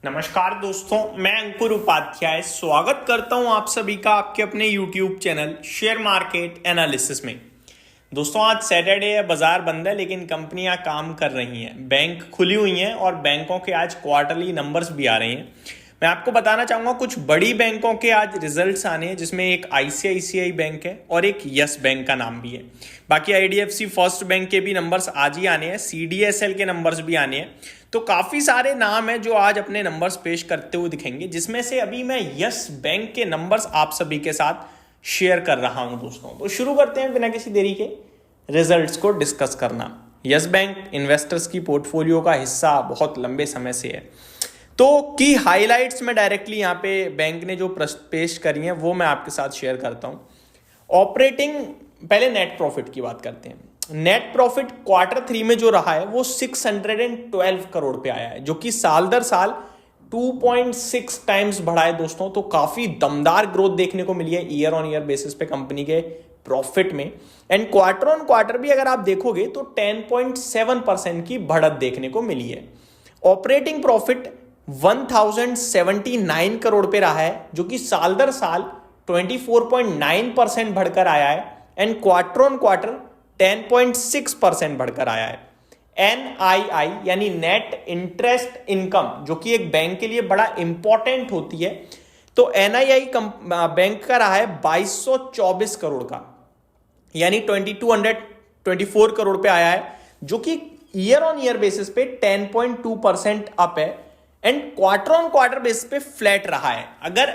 नमस्कार दोस्तों, मैं अंकुर उपाध्याय स्वागत करता हूं आप सभी का आपके अपने YouTube channel share market analysis में। दोस्तों, आज सैटरडे है, बाजार बंद है, लेकिन कंपनियां काम कर रही हैं, बैंक खुली हुई हैं और बैंकों के आज क्वार्टरली नंबर्स भी आ रहे हैं। मैं आपको बताना चाहूंगा कुछ बड़ी बैंकों के आज रिजल्ट्स आने हैं, जिसमें एक ICICI बैंक है और एक यस बैंक का नाम भी है। बाकी IDFC फर्स्ट बैंक के भी नंबर्स आज ही आने हैं, CDSL के नंबर्स भी आने हैं। तो काफी सारे नाम हैं जो आज अपने नंबर्स पेश करते हुए दिखेंगे, जिसमें से अभी मैं यस बैंक के नंबर्स आप सभी के साथ शेयर कर रहा हूं दोस्तों। तो शुरू करते हैं बिना किसी देरी के रिजल्ट्स को डिस्कस करना। यस बैंक इन्वेस्टर्स की पोर्टफोलियो का हिस्सा बहुत लंबे समय से है। तो की हाइलाइट्स में डायरेक्टली यहाँ पे बैंक ने जो पेश करी हैं वो मैं आपके साथ शेयर करता हूँ। ऑपरेटिंग, पहले नेट प्रॉफिट की बात करते हैं। नेट प्रॉफिट क्वार्टर 3 में जो रहा है वो 612 करोड़ पे आया है, जो कि साल दर साल 2.6 टाइम्स बढ़ा है दोस्तों। तो काफी दमदार ग्रोथ देखने को मिली है ईयर ऑन ईयर बेसिस पे कंपनी के प्रॉफिट में। एंड क्वार्टर ऑन क्वार्टर भी अगर आप देखोगे तो 10.7% की बढ़त देखने को मिली है। ऑपरेटिंग प्रॉफिट 1079 करोड़ पे रहा है, जो कि साल दर साल 24.9% बढ़कर आया है। एंड क्वार्टर ऑन क्वार्टर 10.6% बढ़कर आया है। NII यानी नेट इंटरेस्ट इनकम, जो कि एक बैंक के लिए बड़ा इंपॉर्टेंट होती है, तो NII बैंक का रहा है 2224 करोड़ का, यानी 2224 करोड़ पे आया है, जो कि ईयर ऑन ईयर बेसिस पे 10.2% अप है। And quarter on quarter basis पे फ्लैट रहा है। अगर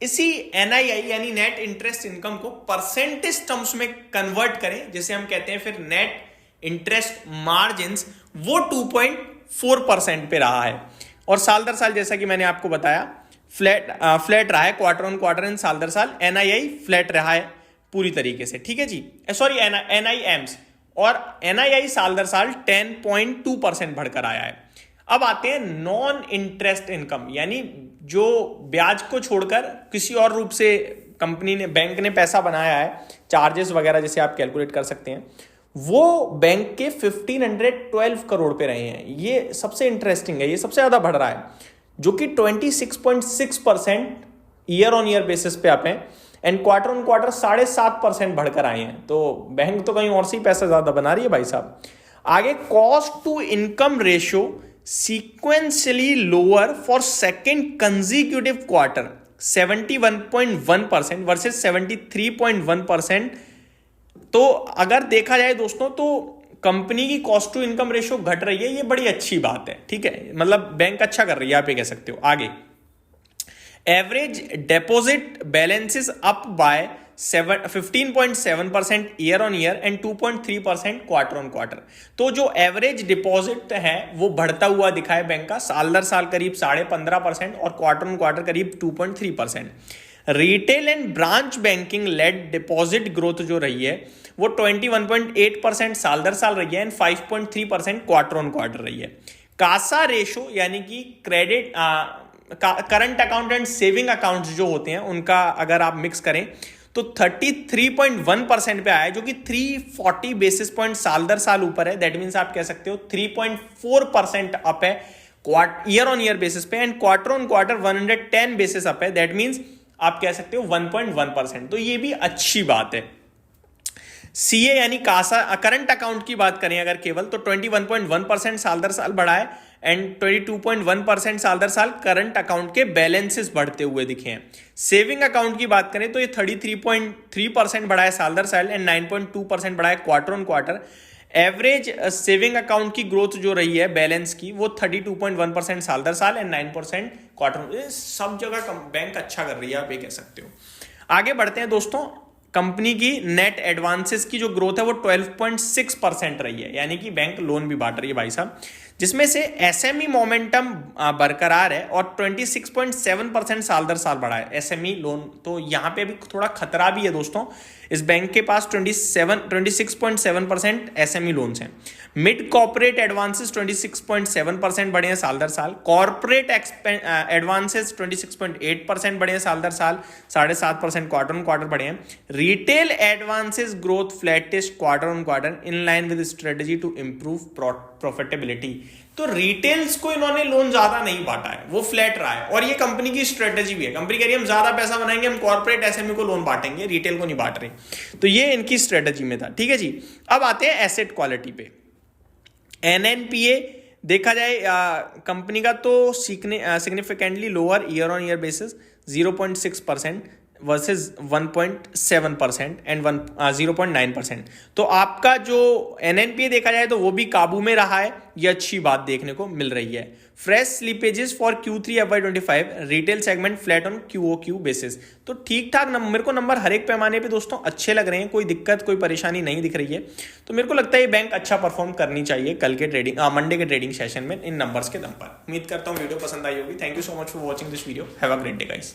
इसी NII यानी नेट इंटरेस्ट इनकम को परसेंटेज टर्म्स में कन्वर्ट करें, जैसे हम कहते हैं फिर नेट इंटरेस्ट मार्जिन्स, वो 2.4% पे रहा है। और साल दर साल जैसा कि मैंने आपको बताया फ्लैट रहा है क्वार्टर ऑन क्वार्टर एंड साल दर साल NII फ्लैट रहा है पूरी तरीके से, ठीक है जी। सॉरी, NIMs और NII साल दर साल 10.2% बढ़कर आया है। अब आते हैं नॉन इंटरेस्ट इनकम, यानी जो ब्याज को छोड़कर किसी और रूप से कंपनी ने, बैंक ने पैसा बनाया है, चार्जेस वगैरह जैसे आप कैलकुलेट कर सकते हैं, वो बैंक के 1512 करोड़ पे रहे हैं। ये सबसे इंटरेस्टिंग है, ये सबसे ज्यादा बढ़ रहा है, जो कि 26.6% ईयर ऑन ईयर बेसिस पे आप हैं। एंड क्वार्टर ऑन क्वार्टर 7.5% बढ़कर आए हैं। तो बैंक तो कहीं और से ही पैसा ज्यादा बना रही है भाई साहब। आगे cost to income ratio sequentially lower for second consecutive quarter 71.1% versus 73.1%। तो अगर देखा जाए दोस्तों तो कंपनी की कॉस्ट टू इनकम रेशियो घट रही है, ये बड़ी अच्छी बात है, ठीक है। मतलब बैंक अच्छा कर रही है, आप ये कह सकते हो। आगे average deposit balances up by 15.7% year on year and 2.3% quarter on quarter. तो जो एवरेज डिपॉजिट है वो बढ़ता हुआ दिखा है बैंक का, साल दर साल करीब 15.5% और क्वार्टर ऑन क्वार्टर करीब 2.3%। Retail and branch banking led deposit growth जो रही है वो 21.8% साल दर साल रही है एंड 5.3% क्वार्टर ऑन क्वार्टर रही है। कासा रेशो यानी कि credit current account and saving accounts जो होते हैं उनका अगर आप मिक्स करें तो 33.1% पे आया है, जो कि 340 बेसिस पॉइंट साल दर साल ऊपर है। दैट मीन्स आप कह सकते हो 3.4% अप है ईयर ऑन ईयर बेसिस पे। And quarter on quarter 110 basis up है। दैट मीन्स आप कह सकते हो 1.1%। तो ये भी अच्छी बात है। CA यानी कासा करंट अकाउंट की बात करें अगर केवल, तो 21.1% साल दर साल बढ़ा है एंड 22.1% साल दर साल करंट अकाउंट के बैलेंसेस बढ़ते हुए दिखे हैं। सेविंग अकाउंट की बात करें तो ये 33.3% बढ़ा है साल दर साल एंड 9.2% बढ़ा है quarter on quarter. Average saving account की ग्रोथ जो रही है बैलेंस की वो 32.1% साल दर साल एंड 9% क्वार्टर। सब जगह बैंक अच्छा कर रही है, आप ये कह सकते हो। आगे बढ़ते हैं दोस्तों। कंपनी की नेट एडवांसेस की जो ग्रोथ है वो 12.6% रही है, यानी कि बैंक लोन भी बांट रही है भाई साहब, जिसमें से SME मोमेंटम बरकरार है और 26.7% साल दर साल बढ़ा है SME लोन। तो यहाँ पे भी थोड़ा खतरा भी है दोस्तों। इस बैंक के पास 26.7% SME लोन्स हैं। मिड कॉर्पोरेट एडवांसेस 26.7% बढ़े हैं साल दर साल। कॉर्पोरेट एडवांसेस 26.8% बढ़े हैं साल दर साल, 7.5% क्वार्टर ऑन क्वार्टर बढ़े हैं। Retail advances growth flattish quarter on quarter in line with strategy to improve profitability. तो रिटेल्स को इन्होंने लोन ज्यादा नहीं बांटा है, वो फ्लैट रहा है, और ये कंपनी की स्ट्रेटेजी भी है। कंपनी कह रही है हम ज्यादा पैसा बनाएंगे, हम कॉर्पोरेट एसएमई को लोन बांटेंगे, रिटेल को नहीं बांट रहे। तो ये इनकी स्ट्रेटेजी में था। ठीक है जी, अब आते हैं एसेट क्वालिटी पे। एनएनपीए देखा जाए कंपनी का तो significantly lower year on year basis 0.6% versus 1.7% and 0.9%। तो आपका जो एनएनपीए देखा जाए तो वो भी काबू में रहा है, ये अच्छी बात देखने को मिल रही है। Fresh slippages for Q3 FY25 retail segment flat on QOQ basis. तो ठीक ठाक मेरे को नंबर हर एक पैमाने पे दोस्तों अच्छे लग रहे हैं, कोई दिक्कत कोई परेशानी नहीं दिख रही है। तो मेरे को लगता है ये बैंक अच्छा परफॉर्म करनी चाहिए कल के ट्रेडिंग मंडे के ट्रेडिंग सेशन में इन नंबर्स के दम पर। उम्मीद करता हूँ वीडियो पसंद आई होगी। Thank you so much for watching this video. Have a great day guys.